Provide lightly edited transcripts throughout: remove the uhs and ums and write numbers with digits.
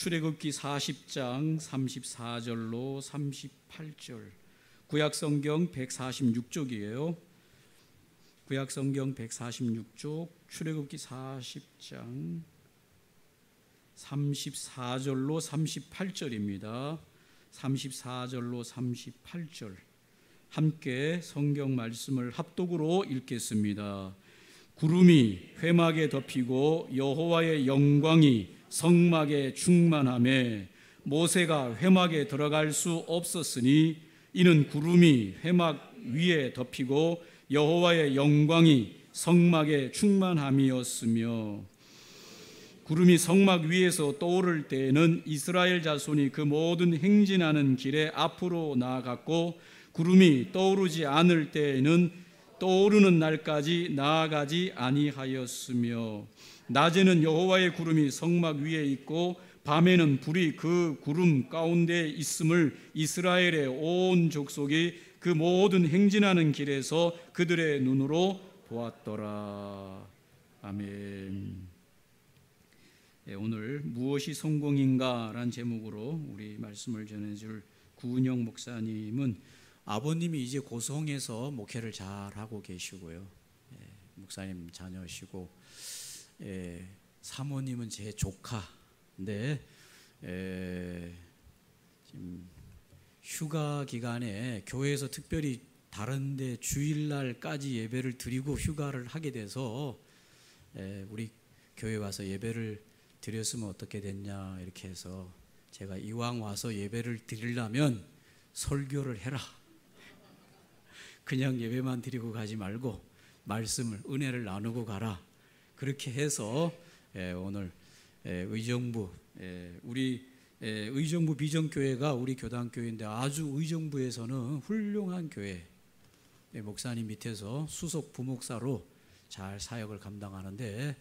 출애굽기 40장 34절로 38절, 구약성경 146쪽이에요. 구약성경 146쪽, 출애굽기 40장 34절로 38절입니다. 34절로 38절 함께 성경 말씀을 합독으로 읽겠습니다. 구름이 회막에 덮이고 여호와의 영광이 성막에 충만하매 모세가 회막에 들어갈 수 없었으니 이는 구름이 회막 위에 덮이고 여호와의 영광이 성막에 충만함이었으며, 구름이 성막 위에서 떠오를 때에는 이스라엘 자손이 그 모든 행진하는 길에 앞으로 나아갔고, 구름이 떠오르지 않을 때에는 떠오르는 날까지 나아가지 아니하였으며, 낮에는 여호와의 구름이 성막 위에 있고 밤에는 불이 그 구름 가운데 있음을 이스라엘의 온 족속이 그 모든 행진하는 길에서 그들의 눈으로 보았더라. 아멘. 오늘 무엇이 성공인가 라는 제목으로 우리 말씀을 전해줄 구은영 목사님은 아버님이 이제 고성에서 목회를 잘하고 계시고요, 목사님 자녀시고, 사모님은 제 조카인데 지금 휴가 기간에 교회에서 특별히 다른데 주일날까지 예배를 드리고 휴가를 하게 돼서 우리 교회 와서 예배를 드렸으면 어떻게 됐냐 이렇게 해서 제가 이왕 와서 예배를 드리려면 설교를 해라, 그냥 예배만 드리고 가지 말고 말씀을, 은혜를 나누고 가라, 그렇게 해서 오늘 의정부, 우리 의정부 비전교회가 우리 교단교회인데 아주 의정부에서는 훌륭한 교회, 목사님 밑에서 수석 부목사로 잘 사역을 감당하는데,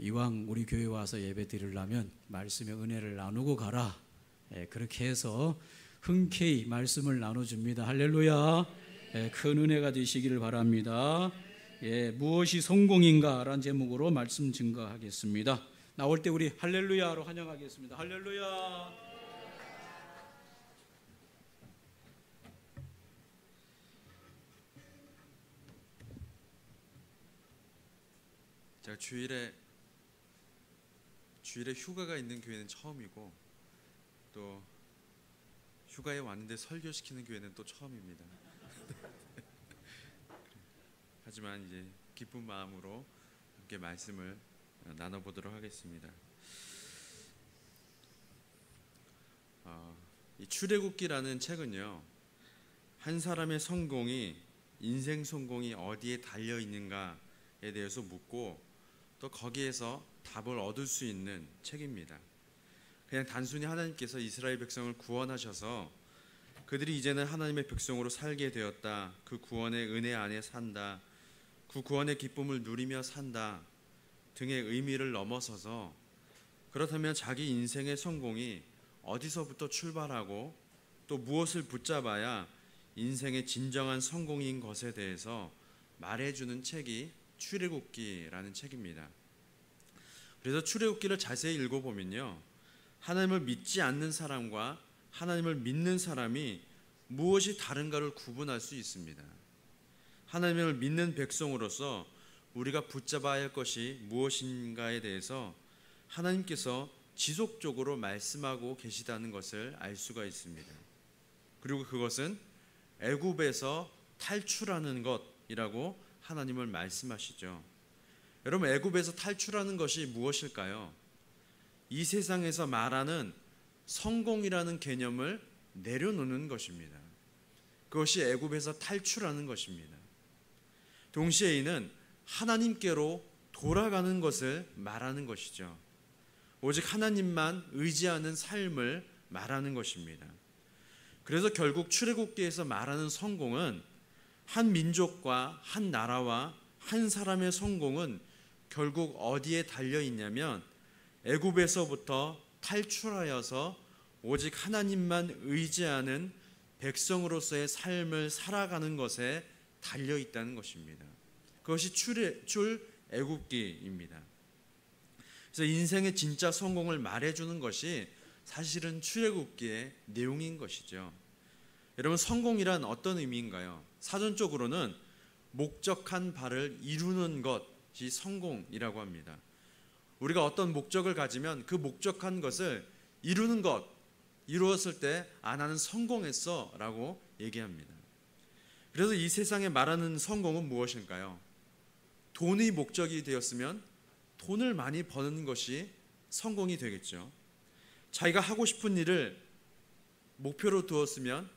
이왕 우리 교회 와서 예배 드리려면 말씀의 은혜를 나누고 가라, 그렇게 해서 흔쾌히 말씀을 나눠줍니다. 할렐루야. 큰 은혜가 되시기를 바랍니다. 무엇이 성공인가 라는 제목으로 말씀 증거하겠습니다. 나올 때 우리 할렐루야로 환영하겠습니다. 할렐루야. 제가 주일에 휴가가 있는 교회는 처음이고, 또 휴가에 왔는데 설교시키는 교회는 또 처음입니다. 하지만 이제 기쁜 마음으로 함께 말씀을 나눠보도록 하겠습니다. 이 출애굽기라는 책은요, 한 사람의 성공이, 인생 성공이 어디에 달려 있는가에 대해서 묻고 또 거기에서 답을 얻을 수 있는 책입니다. 그냥 단순히 하나님께서 이스라엘 백성을 구원하셔서 그들이 이제는 하나님의 백성으로 살게 되었다, 그 구원의 은혜 안에 산다, 그 구원의 기쁨을 누리며 산다 등의 의미를 넘어서서, 그렇다면 자기 인생의 성공이 어디서부터 출발하고 또 무엇을 붙잡아야 인생의 진정한 성공인 것에 대해서 말해주는 책이 출애굽기라는 책입니다. 그래서 출애굽기를 자세히 읽어보면요, 하나님을 믿지 않는 사람과 하나님을 믿는 사람이 무엇이 다른가를 구분할 수 있습니다. 하나님을 믿는 백성으로서 우리가 붙잡아야 할 것이 무엇인가에 대해서 하나님께서 지속적으로 말씀하고 계시다는 것을 알 수가 있습니다. 그리고 그것은 애굽에서 탈출하는 것이라고 하나님을 말씀하시죠. 여러분, 애굽에서 탈출하는 것이 무엇일까요? 이 세상에서 말하는 성공이라는 개념을 내려놓는 것입니다. 그것이 애굽에서 탈출하는 것입니다. 동시에 이는 하나님께로 돌아가는 것을 말하는 것이죠. 오직 하나님만 의지하는 삶을 말하는 것입니다. 그래서 결국 출애굽기에서 말하는 성공은, 한 민족과 한 나라와 한 사람의 성공은 결국 어디에 달려 있냐면 애굽에서부터 탈출하여서 오직 하나님만 의지하는 백성으로서의 삶을 살아가는 것에 달려 있다는 것입니다. 그것이 출애굽기입니다. 그래서 인생의 진짜 성공을 말해주는 것이 사실은 출애굽기의 내용인 것이죠. 여러분, 성공이란 어떤 의미인가요? 사전적으로는 목적한 바를 이루는 것이 성공이라고 합니다. 우리가 어떤 목적을 가지면 그 목적한 것을 이루는 것, 이루었을 때 나는 성공했어 라고 얘기합니다. 그래서 이 세상에 말하는 성공은 무엇일까요? 돈이 목적이 되었으면 돈을 많이 버는 것이 성공이 되겠죠. 자기가 하고 싶은 일을 목표로 두었으면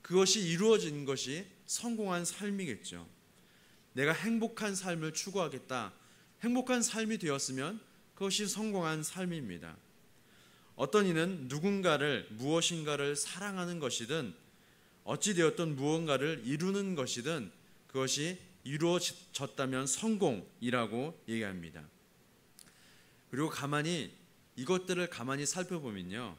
그것이 이루어진 것이 성공한 삶이겠죠. 내가 행복한 삶을 추구하겠다, 행복한 삶이 되었으면 그것이 성공한 삶입니다. 어떤 이는 누군가를, 무엇인가를 사랑하는 것이든 어찌되었던 무언가를 이루는 것이든 그것이 이루어졌다면 성공이라고 얘기합니다. 그리고 이것들을 가만히 살펴보면요,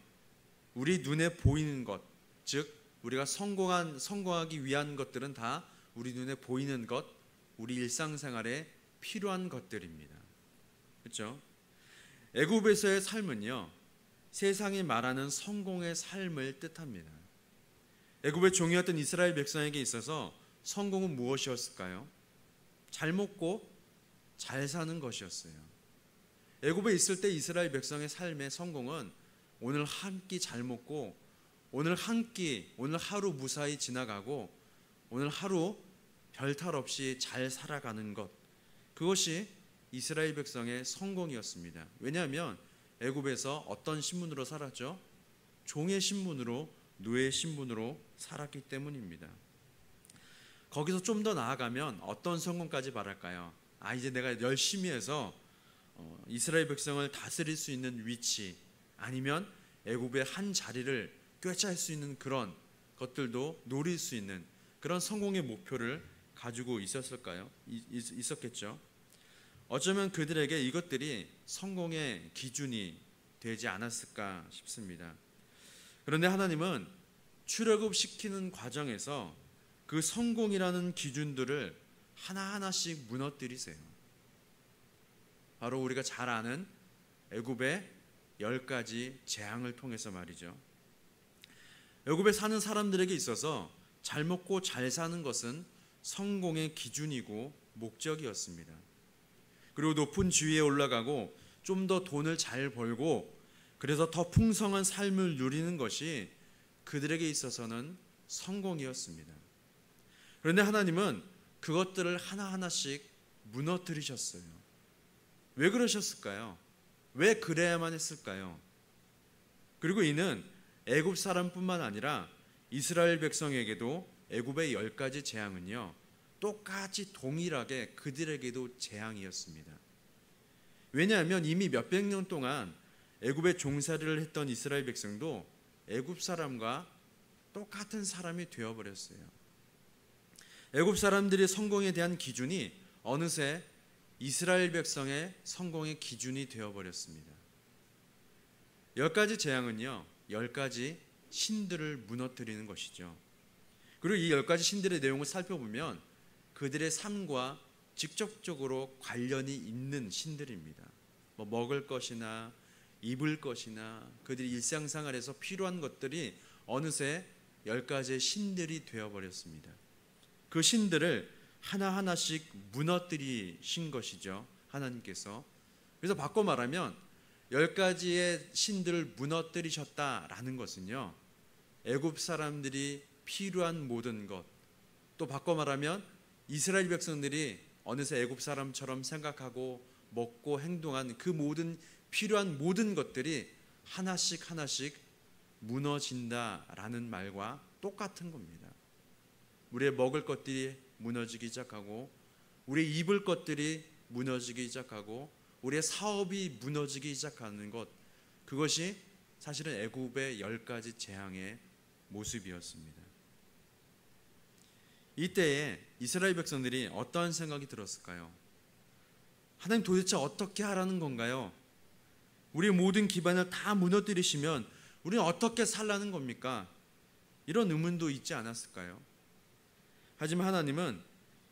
우리 눈에 보이는 것, 즉 우리가 성공하기 위한 것들은 다 우리 눈에 보이는 것, 우리 일상생활에 필요한 것들입니다. 그렇죠? 애굽에서의 삶은요, 세상이 말하는 성공의 삶을 뜻합니다. 애굽의 종이었던 이스라엘 백성에게 있어서 성공은 무엇이었을까요? 잘 먹고 잘 사는 것이었어요. 애굽에 있을 때 이스라엘 백성의 삶의 성공은 오늘 한 끼 잘 먹고 오늘 하루 무사히 지나가고 오늘 하루 별탈 없이 잘 살아가는 것, 그것이 이스라엘 백성의 성공이었습니다. 왜냐하면 애굽에서 어떤 신분으로 살았죠? 종의 신분으로, 노예 신분으로 살았기 때문입니다. 거기서 좀 더 나아가면 어떤 성공까지 바랄까요? 이제 내가 열심히 해서 이스라엘 백성을 다스릴 수 있는 위치, 아니면 애굽의 한 자리를 꿰찰 수 있는 그런 것들도 노릴 수 있는 그런 성공의 목표를 가지고 있었겠죠. 어쩌면 그들에게 이것들이 성공의 기준이 되지 않았을까 싶습니다. 그런데 하나님은 출애굽시키는 과정에서 그 성공이라는 기준들을 하나하나씩 무너뜨리세요. 바로 우리가 잘 아는 애굽의 10가지 재앙을 통해서 말이죠. 애굽에 사는 사람들에게 있어서 잘 먹고 잘 사는 것은 성공의 기준이고 목적이었습니다. 그리고 높은 지위에 올라가고 좀 더 돈을 잘 벌고 그래서 더 풍성한 삶을 누리는 것이 그들에게 있어서는 성공이었습니다. 그런데 하나님은 그것들을 하나하나씩 무너뜨리셨어요. 왜 그러셨을까요? 왜 그래야만 했을까요? 그리고 이는 애굽 사람뿐만 아니라 이스라엘 백성에게도 애굽의 10가지 재앙은요, 똑같이 동일하게 그들에게도 재앙이었습니다. 왜냐하면 이미 몇백 년 동안 애굽에 종살이를 했던 이스라엘 백성도 애굽 사람과 똑같은 사람이 되어버렸어요. 애굽 사람들의 성공에 대한 기준이 어느새 이스라엘 백성의 성공의 기준이 되어버렸습니다. 10가지 재앙은요, 10가지 신들을 무너뜨리는 것이죠. 그리고 이 10가지 신들의 내용을 살펴보면 그들의 삶과 직접적으로 관련이 있는 신들입니다. 먹을 것이나 입을 것이나 그들이 일상생활에서 필요한 것들이 어느새 10가지의 신들이 되어버렸습니다. 그 신들을 하나하나씩 무너뜨리신 것이죠, 하나님께서. 그래서 바꿔 말하면 10가지의 신들을 무너뜨리셨다라는 것은요, 애굽 사람들이 필요한 모든 것, 또 바꿔 말하면 이스라엘 백성들이 어느새 애굽 사람처럼 생각하고 먹고 행동한 그 모든 필요한 모든 것들이 하나씩 하나씩 무너진다라는 말과 똑같은 겁니다. 우리의 먹을 것들이 무너지기 시작하고 우리의 입을 것들이 무너지기 시작하고 우리의 사업이 무너지기 시작하는 것, 그것이 사실은 애굽의 10가지 재앙의 모습이었습니다. 이때에 이스라엘 백성들이 어떠한 생각이 들었을까요? 하나님, 도대체 어떻게 하라는 건가요? 우리의 모든 기반을 다 무너뜨리시면 우리는 어떻게 살라는 겁니까? 이런 의문도 있지 않았을까요? 하지만 하나님은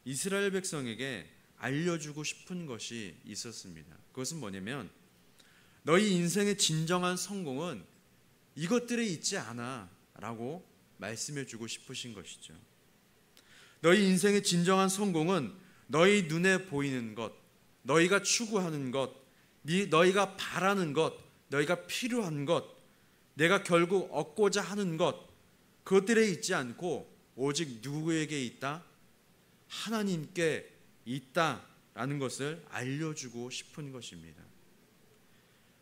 이스라엘 백성에게 알려주고 싶은 것이 있었습니다. 그것은 뭐냐면 너희 인생의 진정한 성공은 이것들에 있지 않아 라고 말씀해 주고 싶으신 것이죠. 너희 인생의 진정한 성공은 너희 눈에 보이는 것, 너희가 추구하는 것, 너희가 바라는 것, 너희가 필요한 것, 내가 결국 얻고자 하는 것, 그것들에 있지 않고 오직 누구에게 있다? 하나님께 있다라는 것을 알려주고 싶은 것입니다.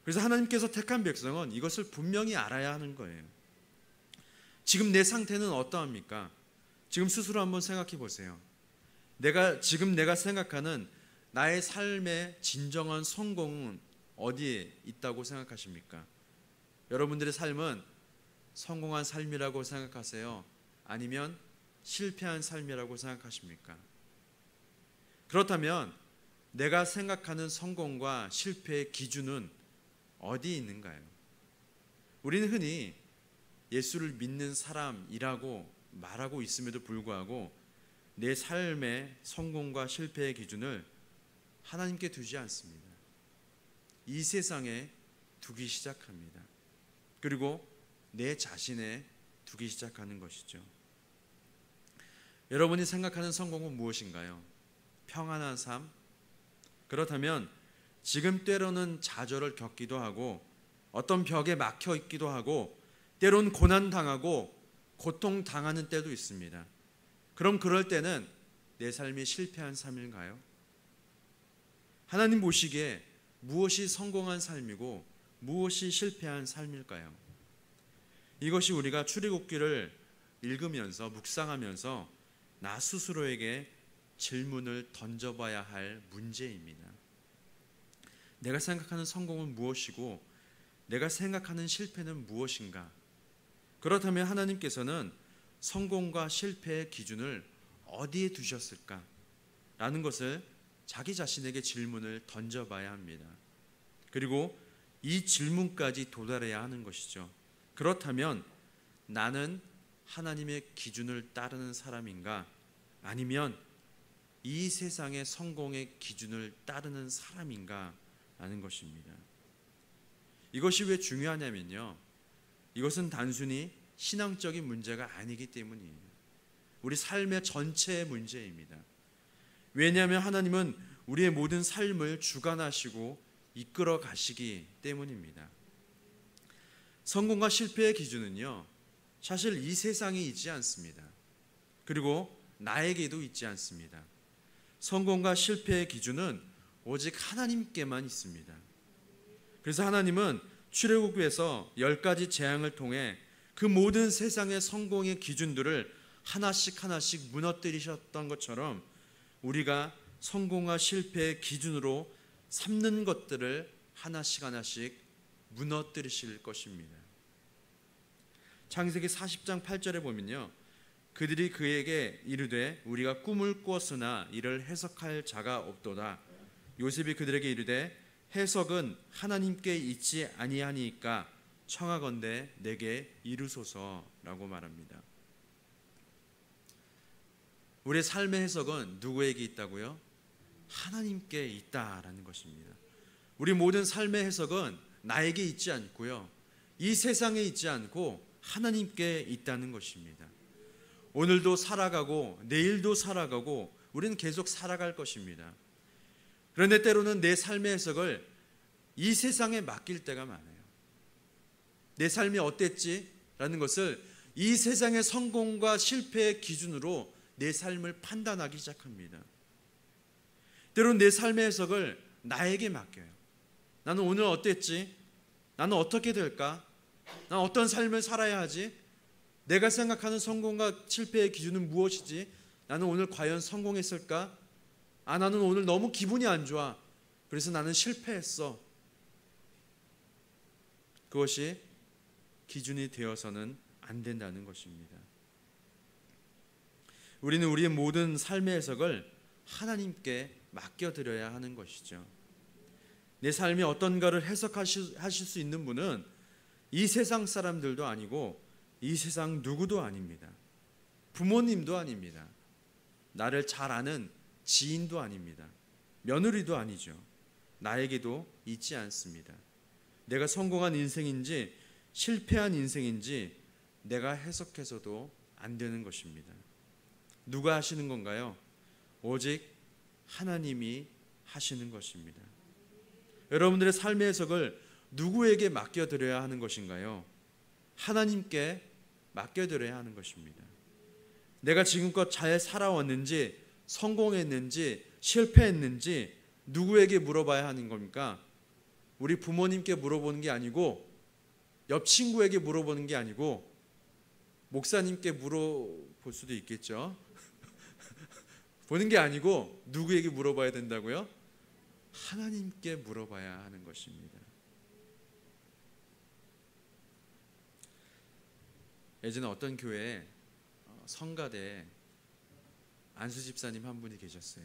그래서 하나님께서 택한 백성은 이것을 분명히 알아야 하는 거예요. 지금 내 상태는 어떠합니까? 지금 스스로 한번 생각해 보세요. 지금 내가 생각하는 나의 삶의 진정한 성공은 어디에 있다고 생각하십니까? 여러분들의 삶은 성공한 삶이라고 생각하세요? 아니면 실패한 삶이라고 생각하십니까? 그렇다면 내가 생각하는 성공과 실패의 기준은 어디에 있는가요? 우리는 흔히 예수를 믿는 사람이라고 말하고 있음에도 불구하고 내 삶의 성공과 실패의 기준을 하나님께 두지 않습니다. 이 세상에 두기 시작합니다. 그리고 내 자신에 두기 시작하는 것이죠. 여러분이 생각하는 성공은 무엇인가요? 평안한 삶? 그렇다면 지금 때로는 좌절을 겪기도 하고 어떤 벽에 막혀 있기도 하고 때론 고난당하고 고통당하는 때도 있습니다. 그럼 그럴 때는 내 삶이 실패한 삶인가요? 하나님 보시기에 무엇이 성공한 삶이고 무엇이 실패한 삶일까요? 이것이 우리가 출애굽기를 읽으면서 묵상하면서 나 스스로에게 질문을 던져봐야 할 문제입니다. 내가 생각하는 성공은 무엇이고 내가 생각하는 실패는 무엇인가? 그렇다면 하나님께서는 성공과 실패의 기준을 어디에 두셨을까? 라는 것을 자기 자신에게 질문을 던져봐야 합니다. 그리고 이 질문까지 도달해야 하는 것이죠. 그렇다면 나는 하나님의 기준을 따르는 사람인가? 아니면 이 세상의 성공의 기준을 따르는 사람인가? 라는 것입니다. 이것이 왜 중요하냐면요, 이것은 단순히 신앙적인 문제가 아니기 때문이에요. 우리 삶의 전체의 문제입니다. 왜냐하면 하나님은 우리의 모든 삶을 주관하시고 이끌어 가시기 때문입니다. 성공과 실패의 기준은요, 사실 이 세상에 있지 않습니다. 그리고 나에게도 있지 않습니다. 성공과 실패의 기준은 오직 하나님께만 있습니다. 그래서 하나님은 출애굽기에서 10가지 재앙을 통해 그 모든 세상의 성공의 기준들을 하나씩 하나씩 무너뜨리셨던 것처럼 우리가 성공과 실패의 기준으로 삼는 것들을 하나씩 하나씩 무너뜨리실 것입니다. 창세기 40장 8절에 보면요, 그들이 그에게 이르되 우리가 꿈을 꾸었으나 이를 해석할 자가 없도다. 요셉이 그들에게 이르되 해석은 하나님께 있지 아니하니까 청하건대 내게 이르소서라고 말합니다. 우리의 삶의 해석은 누구에게 있다고요? 하나님께 있다라는 것입니다. 우리 모든 삶의 해석은 나에게 있지 않고요, 이 세상에 있지 않고 하나님께 있다는 것입니다. 오늘도 살아가고 내일도 살아가고 우리는 계속 살아갈 것입니다. 그런데 때로는 내 삶의 해석을 이 세상에 맡길 때가 많아요. 내 삶이 어땠지? 라는 것을 이 세상의 성공과 실패의 기준으로 내 삶을 판단하기 시작합니다. 때로는 내 삶의 해석을 나에게 맡겨요. 나는 오늘 어땠지? 나는 어떻게 될까? 난 어떤 삶을 살아야 하지? 내가 생각하는 성공과 실패의 기준은 무엇이지? 나는 오늘 과연 성공했을까? 나는 오늘 너무 기분이 안 좋아. 그래서 나는 실패했어. 그것이 기준이 되어서는 안 된다는 것입니다. 우리는 우리의 모든 삶의 해석을 하나님께 맡겨드려야 하는 것이죠. 내 삶이 어떤가를 해석하실 수 있는 분은 이 세상 사람들도 아니고 이 세상 누구도 아닙니다. 부모님도 아닙니다. 나를 잘 아는 지인도 아닙니다. 며느리도 아니죠. 나에게도 있지 않습니다. 내가 성공한 인생인지 실패한 인생인지 내가 해석해서도 안 되는 것입니다. 누가 하시는 건가요? 오직 하나님이 하시는 것입니다. 여러분들의 삶의 해석을 누구에게 맡겨드려야 하는 것인가요? 하나님께 맡겨드려야 하는 것입니다. 내가 지금껏 잘 살아왔는지 성공했는지 실패했는지 누구에게 물어봐야 하는 겁니까? 우리 부모님께 물어보는 게 아니고, 옆 친구에게 물어보는 게 아니고, 목사님께 물어볼 수도 있겠죠. 보는 게 아니고 누구에게 물어봐야 된다고요? 하나님께 물어봐야 하는 것입니다. 예전에 어떤 교회에 성가대 안수 집사님 한 분이 계셨어요.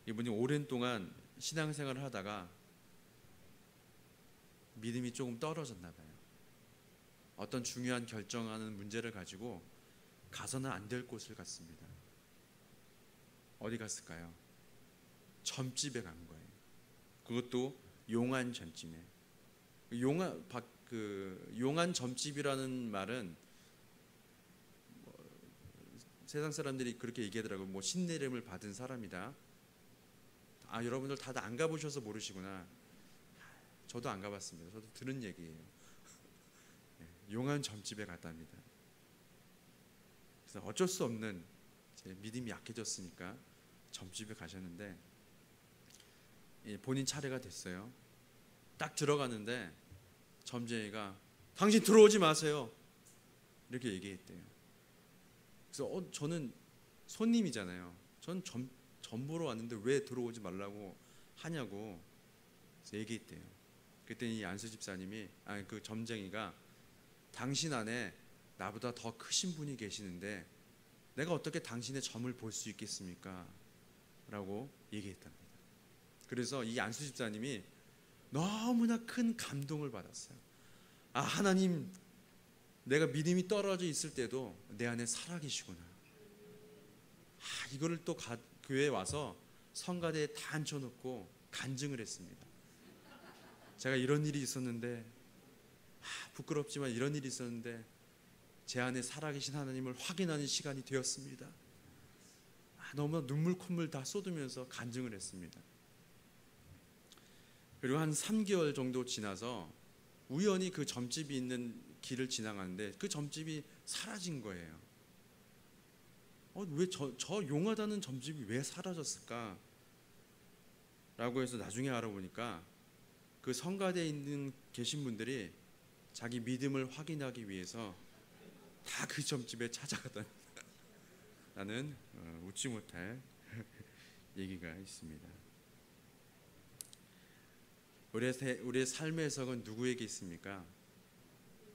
이분이 오랜 동안 신앙생활을 하다가 믿음이 조금 떨어졌나 봐요. 어떤 중요한 결정하는 문제를 가지고 가서는 안 될 곳을 갔습니다. 어디 갔을까요? 점집에 간 거예요. 그것도 용안 점집에. 용안 점집이라는 말은 세상 사람들이 그렇게 얘기하더라고요. 신내림을 받은 사람이다. 여러분들 다들 안 가보셔서 모르시구나. 저도 안 가봤습니다. 저도 들은 얘기예요. 용안 점집에 갔답니다. 그래서 어쩔 수 없는 제 믿음이 약해졌으니까 점집에 가셨는데 본인 차례가 됐어요. 딱 들어가는데 점쟁이가 당신 들어오지 마세요 이렇게 얘기했대요. 그래서 저는 손님이잖아요. 전 점 보러 왔는데 왜 들어오지 말라고 하냐고 얘기했대요. 그랬더니 이 안수 집사님이 그 점쟁이가 당신 안에 나보다 더 크신 분이 계시는데 내가 어떻게 당신의 점을 볼 수 있겠습니까? 라고 얘기했답니다. 그래서 이 안수 집사님이 너무나 큰 감동을 받았어요. 하나님, 내가 믿음이 떨어져 있을 때도 내 안에 살아계시구나. 이거를 또 교회에 와서 성가대에 다 앉혀놓고 간증을 했습니다. 제가 이런 일이 있었는데, 부끄럽지만 이런 일이 있었는데 제 안에 살아계신 하나님을 확인하는 시간이 되었습니다. 너무나 눈물 콧물 다 쏟으면서 간증을 했습니다. 그리고 한 3개월 정도 지나서 우연히 그 점집이 있는 길을 지나가는데 그 점집이 사라진 거예요. 왜 저 용하다는 점집이 왜 사라졌을까? 라고 해서 나중에 알아보니까 그 성가대에 계신 분들이 자기 믿음을 확인하기 위해서 다 그 점집에 찾아갔다는 나는 웃지 못할 얘기가 있습니다. 우리의 삶의 해석은 누구에게 있습니까?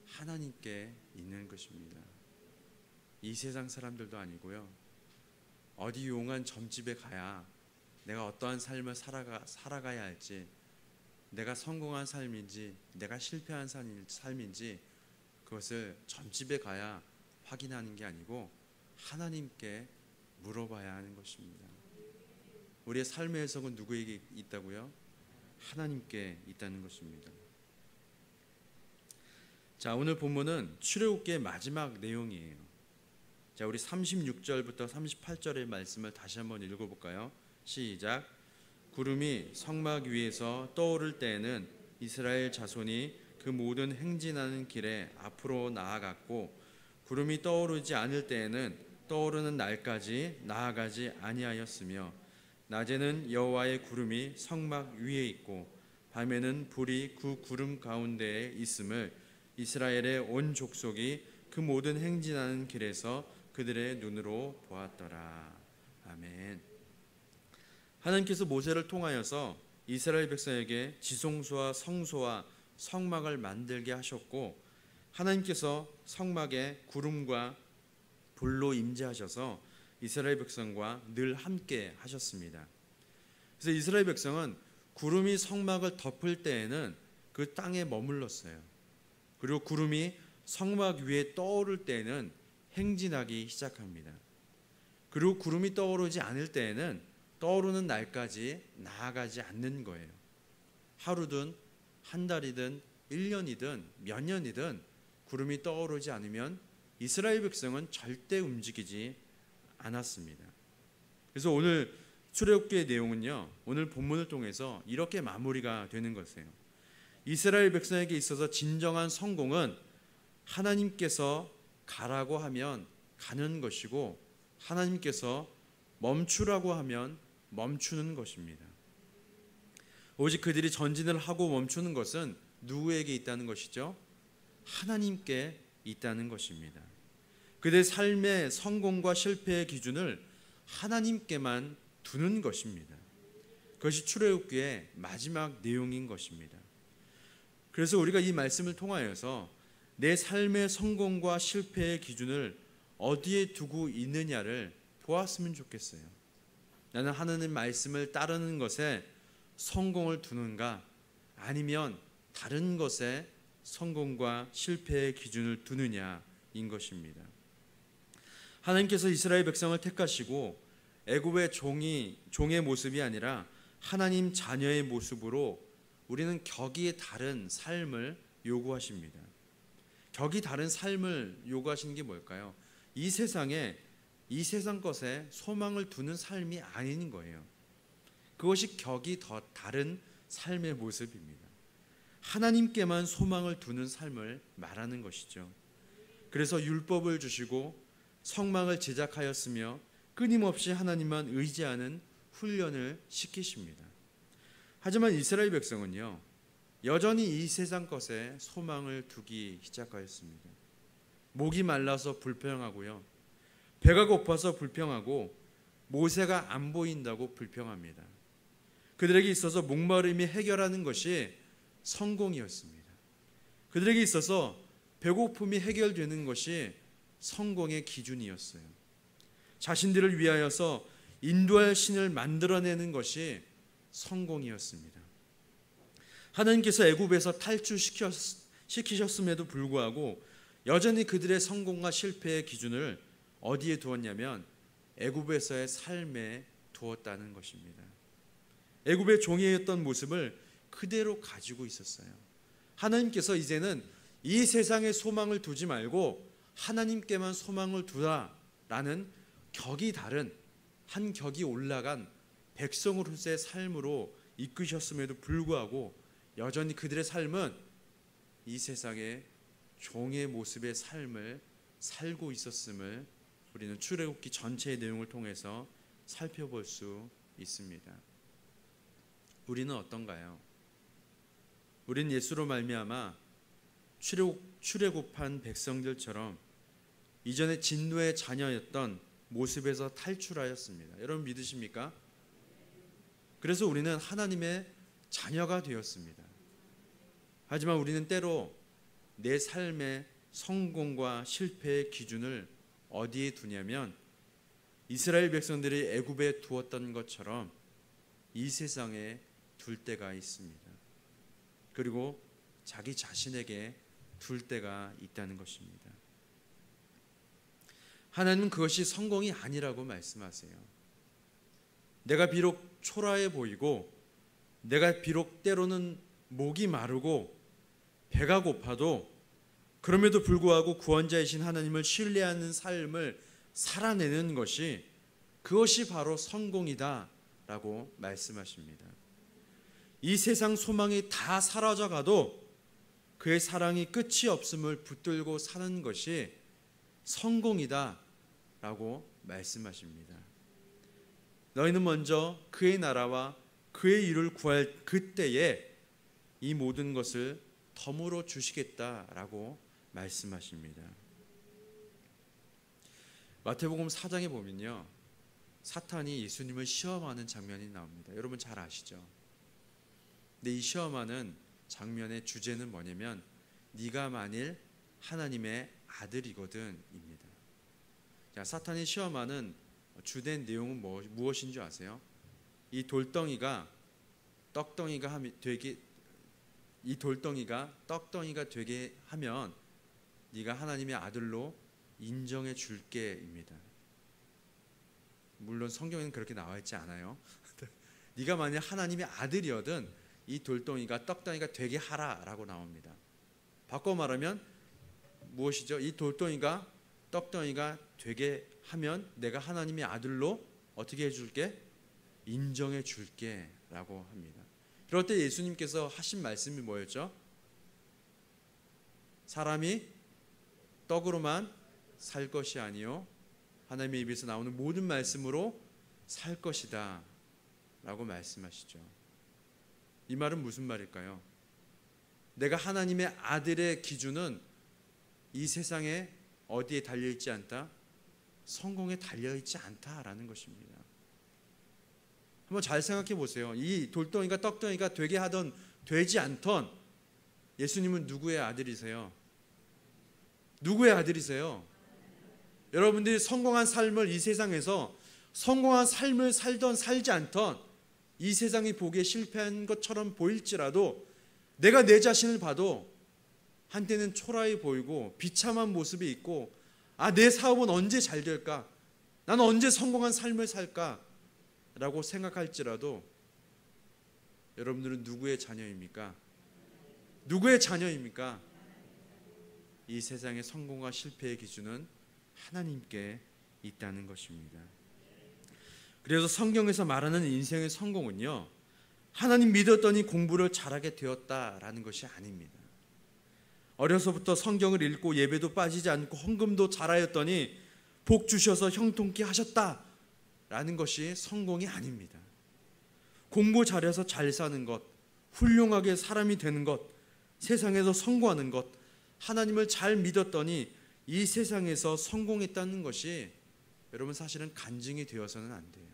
하나님께 있는 것입니다. 이 세상 사람들도 아니고요. 어디 용한 점집에 가야 내가 어떠한 삶을 살아가야 할지, 내가 성공한 삶인지 내가 실패한 삶인지 그것을 점집에 가야 확인하는 게 아니고 하나님께 물어봐야 하는 것입니다. 우리의 삶의 해석은 누구에게 있다고요? 하나님께 있다는 것입니다. 자, 오늘 본문은 출애굽기의 마지막 내용이에요. 자, 우리 36절부터 38절의 말씀을 다시 한번 읽어볼까요? 시작. 구름이 성막 위에서 떠오를 때에는 이스라엘 자손이 그 모든 행진하는 길에 앞으로 나아갔고, 구름이 떠오르지 않을 때에는 떠오르는 날까지 나아가지 아니하였으며, 낮에는 여호와의 구름이 성막 위에 있고 밤에는 불이 그 구름 가운데에 있음을 이스라엘의 온 족속이 그 모든 행진하는 길에서 그들의 눈으로 보았더라. 아멘. 하나님께서 모세를 통하여서 이스라엘 백성에게 지성소와 성소와 성막을 만들게 하셨고, 하나님께서 성막에 구름과 불로 임재하셔서 이스라엘 백성과 늘 함께 하셨습니다. 그래서 이스라엘 백성은 구름이 성막을 덮을 때에는 그 땅에 머물렀어요. 그리고 구름이 성막 위에 떠오를 때에는 행진하기 시작합니다. 그리고 구름이 떠오르지 않을 때에는 떠오르는 날까지 나아가지 않는 거예요. 하루든 한 달이든 1년이든 몇 년이든 구름이 떠오르지 않으면 이스라엘 백성은 절대 움직이지 않았습니다. 그래서 오늘 출애굽기의 내용은요, 오늘 본문을 통해서 이렇게 마무리가 되는 것이에요. 이스라엘 백성에게 있어서 진정한 성공은 하나님께서 가라고 하면 가는 것이고 하나님께서 멈추라고 하면 멈추는 것입니다. 오직 그들이 전진을 하고 멈추는 것은 누구에게 있다는 것이죠? 하나님께 있다는 것입니다. 그들의 삶의 성공과 실패의 기준을 하나님께만 두는 것입니다. 그것이 출애굽기의 마지막 내용인 것입니다. 그래서 우리가 이 말씀을 통하여서 내 삶의 성공과 실패의 기준을 어디에 두고 있느냐를 보았으면 좋겠어요. 나는 하나님 말씀을 따르는 것에 성공을 두는가, 아니면 다른 것에 성공과 실패의 기준을 두느냐인 것입니다. 하나님께서 이스라엘 백성을 택하시고 애굽의 종의 모습이 아니라 하나님 자녀의 모습으로 우리는 격이 다른 삶을 요구하십니다. 격이 다른 삶을 요구하시는 게 뭘까요? 이 세상 것에 소망을 두는 삶이 아닌 거예요. 그것이 격이 더 다른 삶의 모습입니다. 하나님께만 소망을 두는 삶을 말하는 것이죠. 그래서 율법을 주시고 성막을 제작하였으며 끊임없이 하나님만 의지하는 훈련을 시키십니다. 하지만 이스라엘 백성은요, 여전히 이 세상 것에 소망을 두기 시작하였습니다. 목이 말라서 불평하고요, 배가 고파서 불평하고 모세가 안 보인다고 불평합니다. 그들에게 있어서 목마름이 해결하는 것이 성공이었습니다. 그들에게 있어서 배고픔이 해결되는 것이 성공의 기준이었어요. 자신들을 위하여서 인도할 신을 만들어내는 것이 성공이었습니다. 하나님께서 애굽에서 탈출시키셨음에도 불구하고 여전히 그들의 성공과 실패의 기준을 어디에 두었냐면 애굽에서의 삶에 두었다는 것입니다. 애굽의 종이었던 모습을 그대로 가지고 있었어요. 하나님께서 이제는 이 세상에 소망을 두지 말고 하나님께만 소망을 두라라는 격이 다른, 한 격이 올라간 백성으로서의 삶으로 이끄셨음에도 불구하고 여전히 그들의 삶은 이 세상의 종의 모습의 삶을 살고 있었음을 우리는 출애굽기 전체의 내용을 통해서 살펴볼 수 있습니다. 우리는 어떤가요? 우리는 예수로 말미암아 출애굽한 백성들처럼 이전에 진노의 자녀였던 모습에서 탈출하였습니다. 여러분 믿으십니까? 그래서 우리는 하나님의 자녀가 되었습니다. 하지만 우리는 때로 내 삶의 성공과 실패의 기준을 어디에 두냐면 이스라엘 백성들이 애굽에 두었던 것처럼 이 세상에 둘 때가 있습니다. 그리고 자기 자신에게 둘 때가 있다는 것입니다. 하나님은 그것이 성공이 아니라고 말씀하세요. 내가 비록 초라해 보이고 내가 비록 때로는 목이 마르고 배가 고파도 그럼에도 불구하고 구원자이신 하나님을 신뢰하는 삶을 살아내는 것이 그것이 바로 성공이다라고 말씀하십니다. 이 세상 소망이 다 사라져가도 그의 사랑이 끝이 없음을 붙들고 사는 것이 성공이다라고 말씀하십니다. 너희는 먼저 그의 나라와 그의 일을 구할 그때에 이 모든 것을 덤으로 주시겠다라고 말씀하십니다. 마태복음 4장에 보면요, 사탄이 예수님을 시험하는 장면이 나옵니다. 여러분 잘 아시죠? 근데 이 시험하는 장면의 주제는 뭐냐면 네가 만일 하나님의 아들이거든 입니다. 자, 사탄이 시험하는 주된 내용은 무엇인 줄 아세요? 이 돌덩이가 떡덩이가 되게 하면 네가 하나님의 아들로 인정해 줄게입니다. 물론 성경에는 그렇게 나와 있지 않아요. 네가 만약 하나님의 아들이거든 이 돌덩이가 떡덩이가 되게 하라라고 나옵니다. 바꿔 말하면 무엇이죠? 이 돌덩이가 떡덩이가 되게 하면 내가 하나님의 아들로 어떻게 해줄게? 인정해 줄게 라고 합니다. 그럴 때 예수님께서 하신 말씀이 뭐였죠? 사람이 떡으로만 살 것이 아니요 하나님의 입에서 나오는 모든 말씀으로 살 것이다 라고 말씀하시죠. 이 말은 무슨 말일까요? 내가 하나님의 아들의 기준은 이 세상에 어디에 달려있지 않다? 성공에 달려있지 않다라는 것입니다. 한번 잘 생각해 보세요. 이 돌덩이가 떡덩이가 되게 하던 되지 않던 예수님은 누구의 아들이세요? 누구의 아들이세요? 여러분들이 성공한 삶을 이 세상에서 성공한 삶을 살던 살지 않던 이 세상이 보기에 실패한 것처럼 보일지라도 내가 내 자신을 봐도 한때는 초라해 보이고 비참한 모습이 있고 내 사업은 언제 잘 될까? 나는 언제 성공한 삶을 살까? 라고 생각할지라도 여러분들은 누구의 자녀입니까? 누구의 자녀입니까? 이 세상의 성공과 실패의 기준은 하나님께 있다는 것입니다. 그래서 성경에서 말하는 인생의 성공은요, 하나님 믿었더니 공부를 잘하게 되었다라는 것이 아닙니다. 어려서부터 성경을 읽고 예배도 빠지지 않고 헌금도 잘하였더니 복 주셔서 형통케 하셨다라는 것이 성공이 아닙니다. 공부 잘해서 잘 사는 것, 훌륭하게 사람이 되는 것, 세상에서 성공하는 것, 하나님을 잘 믿었더니 이 세상에서 성공했다는 것이 여러분 사실은 간증이 되어서는 안 돼요.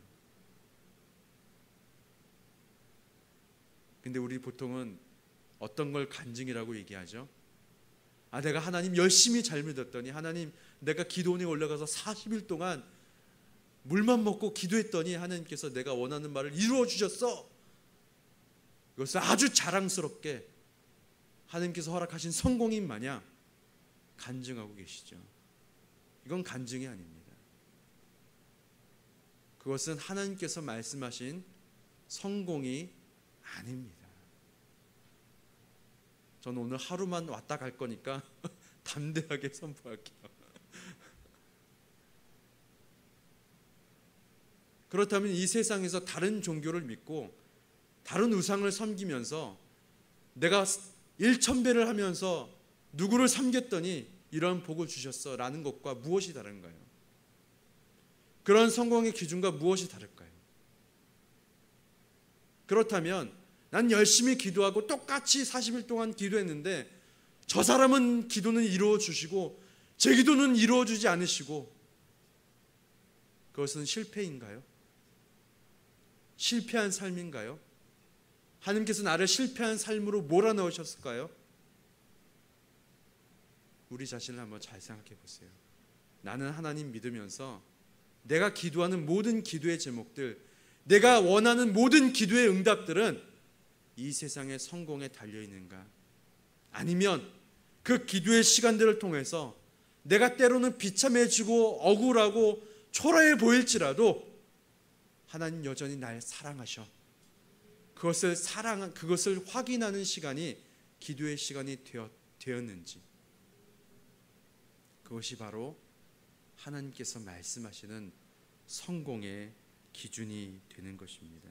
근데 우리 보통은 어떤 걸 간증이라고 얘기하죠? 내가 하나님 열심히 잘 믿었더니, 하나님 내가 기도원에 올라가서 40일 동안 물만 먹고 기도했더니 하나님께서 내가 원하는 말을 이루어 주셨어. 이것을 아주 자랑스럽게 하나님께서 허락하신 성공인 마냥 간증하고 계시죠. 이건 간증이 아닙니다. 그것은 하나님께서 말씀하신 성공이 아닙니다. 저는 오늘 하루만 왔다 갈 거니까 담대하게 선포할게요. 그렇다면 이 세상에서 다른 종교를 믿고 다른 우상을 섬기면서 내가 1000배를 하면서 누구를 섬겼더니 이런 복을 주셨어 라는 것과 무엇이 다른가요? 그런 성공의 기준과 무엇이 다를까요? 그렇다면 난 열심히 기도하고 똑같이 40일 동안 기도했는데 저 사람은 기도는 이루어 주시고 제 기도는 이루어 주지 않으시고, 그것은 실패인가요? 실패한 삶인가요? 하나님께서 나를 실패한 삶으로 몰아넣으셨을까요? 우리 자신을 한번 잘 생각해 보세요. 나는 하나님 믿으면서 내가 기도하는 모든 기도의 제목들, 내가 원하는 모든 기도의 응답들은 이 세상의 성공에 달려있는가? 아니면 그 기도의 시간들을 통해서 내가 때로는 비참해지고 억울하고 초라해 보일지라도 하나님 여전히 날 사랑하셔. 그것을 확인하는 시간이 기도의 시간이 되었는지, 그것이 바로 하나님께서 말씀하시는 성공의 기준이 되는 것입니다.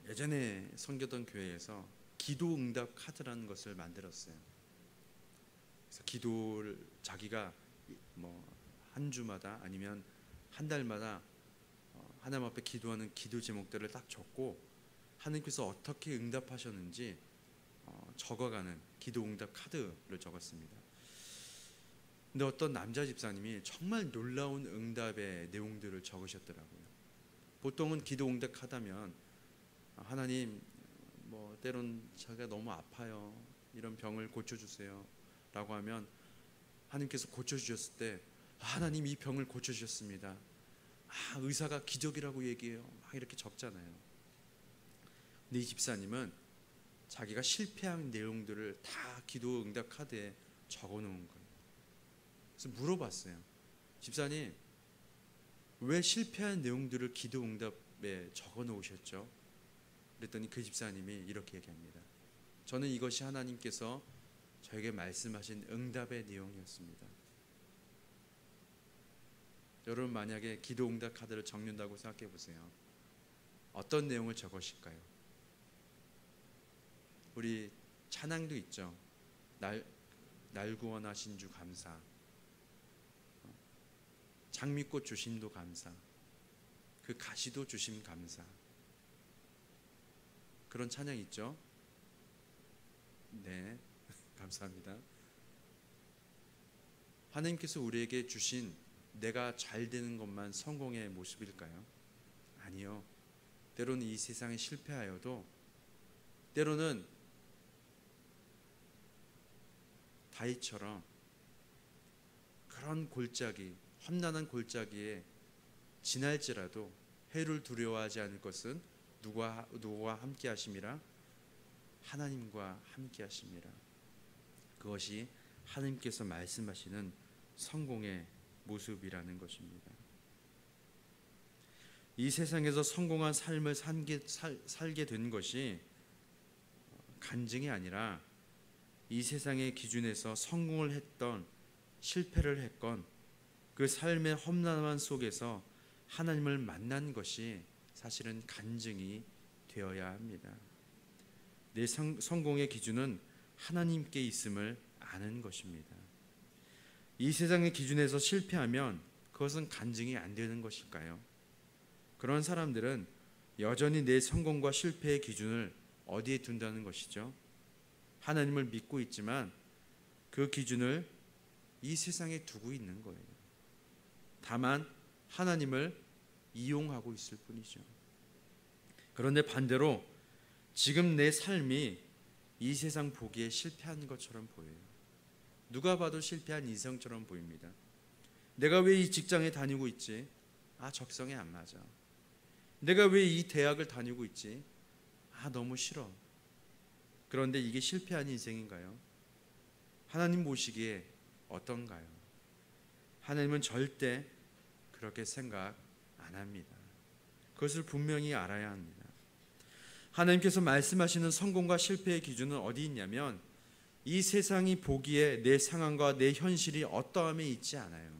예전에 섬기던 교회에서 기도 응답 카드라는 것을 만들었어요. 그래서 기도를 자기가 한 주마다 아니면 한 달마다 하나님 앞에 기도하는 기도 제목들을 딱 적고 하나님께서 어떻게 응답하셨는지 적어가는 기도 응답 카드를 적었습니다. 근데 어떤 남자 집사님이 정말 놀라운 응답의 내용들을 적으셨더라고요. 보통은 기도 응답 카드면 하나님 때론 제가 너무 아파요, 이런 병을 고쳐주세요 라고 하면 하나님께서 고쳐주셨을 때 하나님 이 병을 고쳐주셨습니다, 의사가 기적이라고 얘기해요, 막 이렇게 적잖아요. 근데 이 집사님은 자기가 실패한 내용들을 다 기도 응답 카드에 적어놓은 거예요. 그래서 물어봤어요. 집사님, 왜 실패한 내용들을 기도 응답에 적어 놓으셨죠? 그랬더니 그 집사님이 이렇게 얘기합니다. 저는 이것이 하나님께서 저에게 말씀하신 응답의 내용이었습니다. 여러분 만약에 기도 응답 카드를 적는다고 생각해 보세요. 어떤 내용을 적으실까요? 우리 찬양도 있죠. 날 구원하신 주 감사, 장미꽃 주심도 감사, 그 가시도 주심 감사, 그런 찬양 있죠. 네, 감사합니다. 하나님께서 우리에게 주신 내가 잘 되는 것만 성공의 모습일까요? 아니요. 때로는 이 세상에 실패하여도, 때로는 다윗처럼 그런 골짜기, 험난한 골짜기에 지날지라도 해를 두려워하지 않을 것은 누구와 함께 하심이라? 하나님과 함께 하심이라. 그것이 하나님께서 말씀하시는 성공의 모습이라는 것입니다. 이 세상에서 성공한 삶을 살게 된 것이 간증이 아니라 이 세상의 기준에서 성공을 했던, 실패를 했건 그 삶의 험난함 속에서 하나님을 만난 것이 사실은 간증이 되어야 합니다. 내 성공의 기준은 하나님께 있음을 아는 것입니다. 이 세상의 기준에서 실패하면 그것은 간증이 안 되는 것일까요? 그런 사람들은 여전히 내 성공과 실패의 기준을 어디에 둔다는 것이죠? 하나님을 믿고 있지만 그 기준을 이 세상에 두고 있는 거예요. 다만 하나님을 이용하고 있을 뿐이죠. 그런데 반대로 지금 내 삶이 이 세상 보기에 실패한 것처럼 보여요. 누가 봐도 실패한 인생처럼 보입니다. 내가 왜 이 직장에 다니고 있지? 적성에 안 맞아. 내가 왜 이 대학을 다니고 있지? 너무 싫어. 그런데 이게 실패한 인생인가요? 하나님 보시기에 어떤가요? 하나님은 절대 그렇게 생각 안 합니다. 그것을 분명히 알아야 합니다. 하나님께서 말씀하시는 성공과 실패의 기준은 어디 있냐면 이 세상이 보기에 내 상황과 내 현실이 어떠함에 있지 않아요.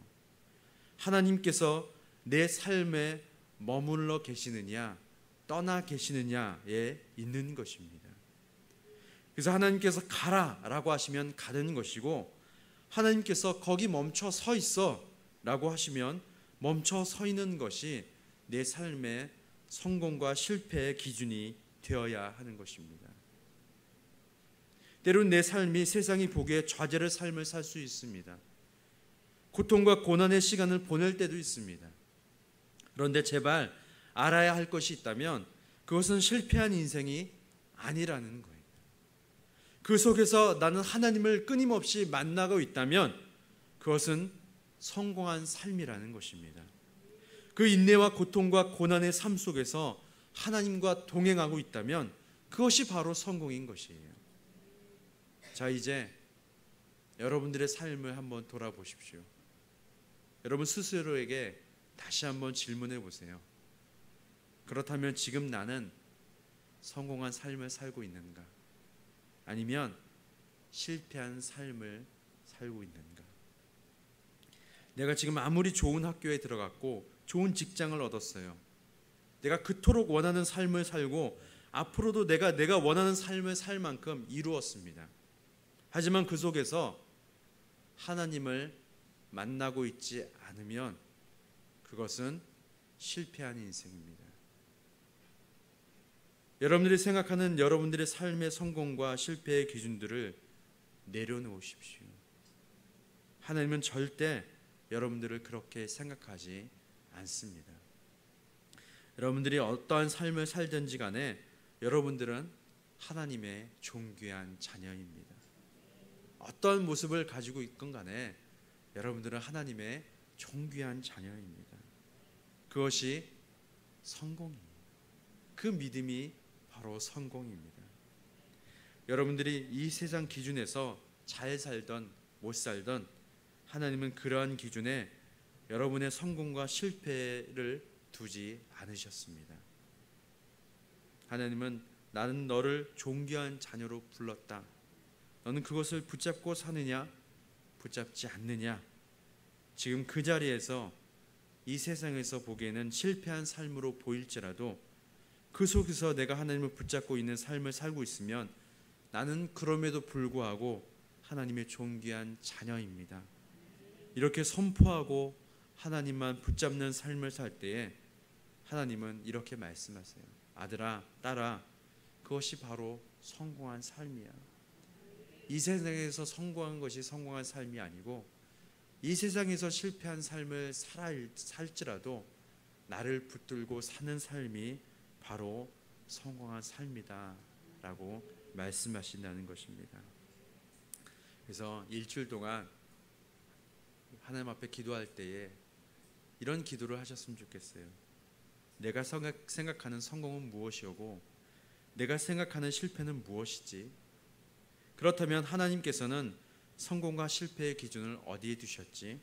하나님께서 내 삶에 머물러 계시느냐 떠나 계시느냐에 있는 것입니다. 그래서 하나님께서 가라라고 하시면 가는 것이고, 하나님께서 거기 멈춰 서 있어 라고 하시면 멈춰 서 있는 것이 내 삶의 성공과 실패의 기준이 되어야 하는 것입니다. 때로는 내 삶이 세상이 보기에 좌절의 삶을 살 수 있습니다. 고통과 고난의 시간을 보낼 때도 있습니다. 그런데 제발 알아야 할 것이 있다면 그것은 실패한 인생이 아니라는 거예요. 그 속에서 나는 하나님을 끊임없이 만나고 있다면 그것은 성공한 삶이라는 것입니다. 그 인내와 고통과 고난의 삶 속에서 하나님과 동행하고 있다면 그것이 바로 성공인 것이에요. 자, 이제 여러분들의 삶을 한번 돌아보십시오. 여러분 스스로에게 다시 한번 질문해 보세요. 그렇다면 지금 나는 성공한 삶을 살고 있는가? 아니면 실패한 삶을 살고 있는가? 내가 지금 아무리 좋은 학교에 들어갔고 좋은 직장을 얻었어요. 내가 그토록 원하는 삶을 살고 앞으로도 내가 원하는 삶을 살 만큼 이루었습니다. 하지만 그 속에서 하나님을 만나고 있지 않으면 그것은 실패한 인생입니다. 여러분들이 생각하는 여러분들의 삶의 성공과 실패의 기준들을 내려놓으십시오. 하나님은 절대 여러분들을 그렇게 생각하지 않습니다. 여러분들이 어떠한 삶을 살든지 간에 여러분들은 하나님의 존귀한 자녀입니다. 어떤 모습을 가지고 있건 간에 여러분들은 하나님의 존귀한 자녀입니다. 그것이 성공이에요. 그 믿음이 바로 성공입니다. 여러분들이 이 세상 기준에서 잘 살던 못 살던 하나님은 그러한 기준에 여러분의 성공과 실패를 두지 않으셨습니다. 하나님은 나는 너를 존귀한 자녀로 불렀다. 너는 그것을 붙잡고 사느냐 붙잡지 않느냐. 지금 그 자리에서 이 세상에서 보기에는 실패한 삶으로 보일지라도 그 속에서 내가 하나님을 붙잡고 있는 삶을 살고 있으면 나는 그럼에도 불구하고 하나님의 존귀한 자녀입니다. 이렇게 선포하고 하나님만 붙잡는 삶을 살 때에 하나님은 이렇게 말씀하세요. 아들아, 딸아, 그것이 바로 성공한 삶이야. 이 세상에서 성공한 것이 성공한 삶이 아니고 이 세상에서 실패한 삶을 살지라도 나를 붙들고 사는 삶이 바로 성공한 삶이다 라고 말씀하신다는 것입니다. 그래서 일주일 동안 하나님 앞에 기도할 때에 이런 기도를 하셨으면 좋겠어요. 내가 생각하는 성공은 무엇이고 내가 생각하는 실패는 무엇이지? 그렇다면 하나님께서는 성공과 실패의 기준을 어디에 두셨지?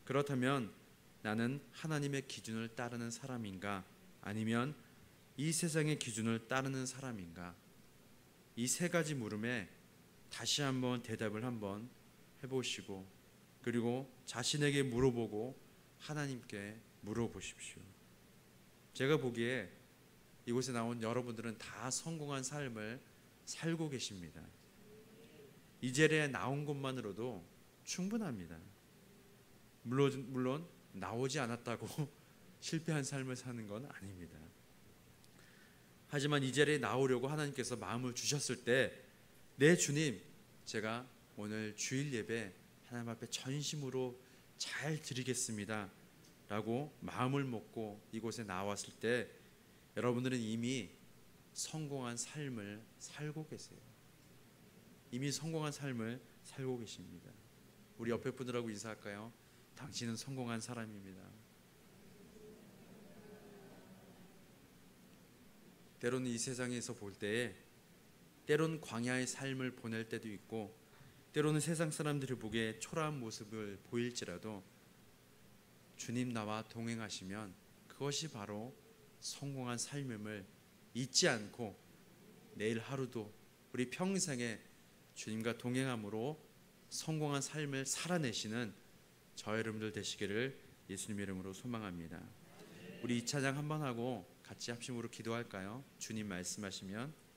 그렇다면 나는 하나님의 기준을 따르는 사람인가? 아니면 이 세상의 기준을 따르는 사람인가? 이 세 가지 물음에 다시 한번 대답을 한번 해보시고 그리고 자신에게 물어보고 하나님께 물어보십시오. 제가 보기에 이곳에 나온 여러분들은 다 성공한 삶을 살고 계십니다. 이 자리에 나온 것만으로도 충분합니다. 물론 나오지 않았다고 실패한 삶을 사는 건 아닙니다. 하지만 이 자리에 나오려고 하나님께서 마음을 주셨을 때 내 주님, 제가 오늘 주일 예배 하나님 앞에 전심으로 잘 드리겠습니다 라고 마음을 먹고 이곳에 나왔을 때 여러분들은 이미 성공한 삶을 살고 계세요. 이미 성공한 삶을 살고 계십니다. 우리 옆에 분들하고 인사할까요? 당신은 성공한 사람입니다. 때로는 이 세상에서 볼 때에 때로는 광야의 삶을 보낼 때도 있고 때로는 세상 사람들이 보기에 초라한 모습을 보일지라도 주님 나와 동행하시면 그것이 바로 성공한 삶임을 잊지 않고 내일 하루도 우리 평생에 주님과 동행함으로 성공한 삶을 살아내시는 저 여러분들 되시기를 예수님의 이름으로 소망합니다. 우리 이 찬양 한번 하고 같이 합심으로 기도할까요? 주님 말씀하시면